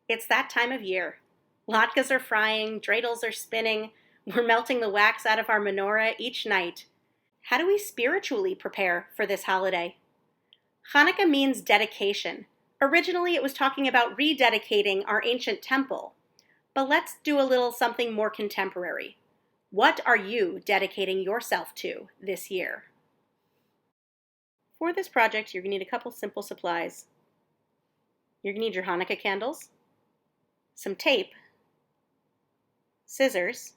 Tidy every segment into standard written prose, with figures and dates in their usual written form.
It's that time of year. Latkes are frying, dreidels are spinning, we're melting the wax out of our menorah each night. How do we spiritually prepare for this holiday? Hanukkah means dedication. Originally, it was talking about rededicating our ancient temple. But let's do a little something more contemporary. What are you dedicating yourself to this year? For this project, you're going to need a couple simple supplies. You're going to need your Hanukkah candles, some tape, scissors,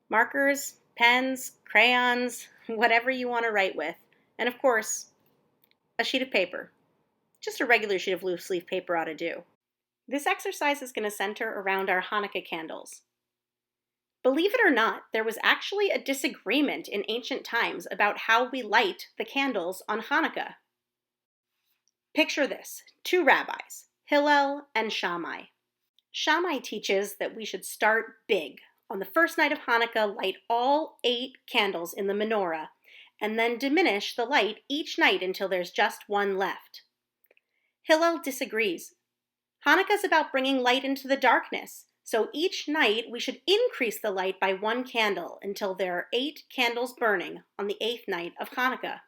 markers, pens, crayons, whatever you want to write with, and of course, a sheet of paper. Just a regular sheet of loose leaf paper ought to do. This exercise is going to center around our Hanukkah candles. Believe it or not, there was actually a disagreement in ancient times about how we light the candles on Hanukkah. Picture this, two rabbis, Hillel and Shammai. Shammai teaches that we should start big. On the first night of Hanukkah, light all 8 candles in the menorah, and then diminish the light each night until there's just one left. Hillel disagrees. Hanukkah is about bringing light into the darkness, so each night we should increase the light by 1 candle until there are 8 candles burning on the 8th night of Hanukkah.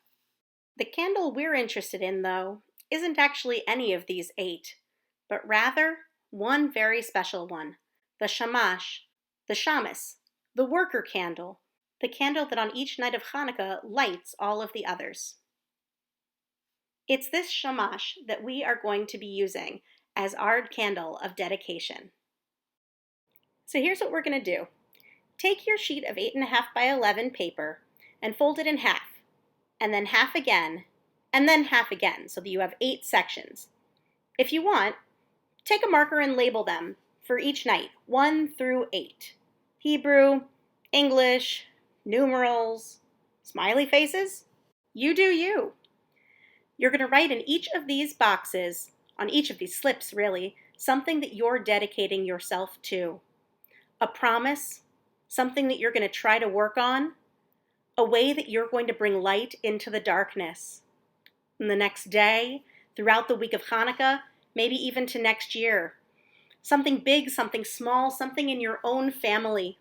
The candle we're interested in, though, isn't actually any of these 8, but rather one very special one, the shamash, the shamus, the worker candle, the candle that on each night of Hanukkah lights all of the others. It's this shamash that we are going to be using as our candle of dedication. So here's what we're going to do. Take your sheet of 8.5 by 11 paper and fold it in half, and then half again, and then half again, so that you have 8 sections. If you want, take a marker and label them for each night, 1 through 8. Hebrew, English, numerals, smiley faces. You do you. You're going to write in each of these boxes, on each of these slips really, something that you're dedicating yourself to. A promise, something that you're going to try to work on, a way that you're going to bring light into the darkness. And the next day, throughout the week of Hanukkah, maybe even to next year. Something big, something small, something in your own family.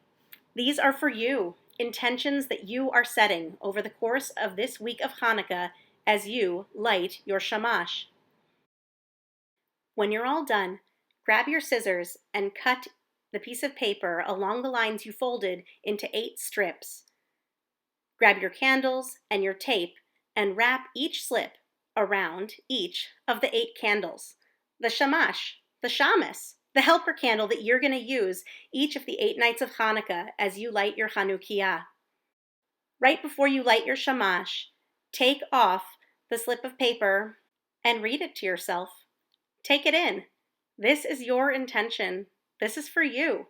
These are for you, intentions that you are setting over the course of this week of Hanukkah as you light your shamash. When you're all done, grab your scissors and cut the piece of paper along the lines you folded into 8 strips. Grab your candles and your tape and wrap each slip around each of the 8 candles. The shamash, the shamus, the helper candle that you're going to use each of the 8 nights of Hanukkah as you light your Chanukah. Right before you light your shamash, take off the slip of paper and read it to yourself. Take it in. This is your intention. This is for you.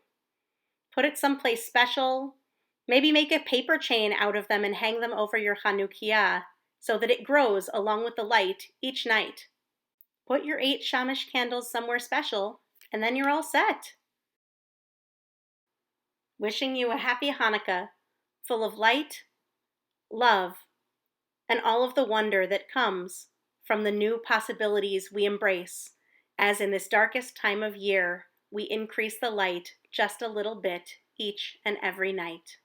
Put it someplace special. Maybe make a paper chain out of them and hang them over your Chanukah so that it grows along with the light each night. Put your 8 shamish candles somewhere special, and then you're all set. Wishing you a happy Hanukkah, full of light, love, and all of the wonder that comes from the new possibilities we embrace, as in this darkest time of year, we increase the light just a little bit each and every night.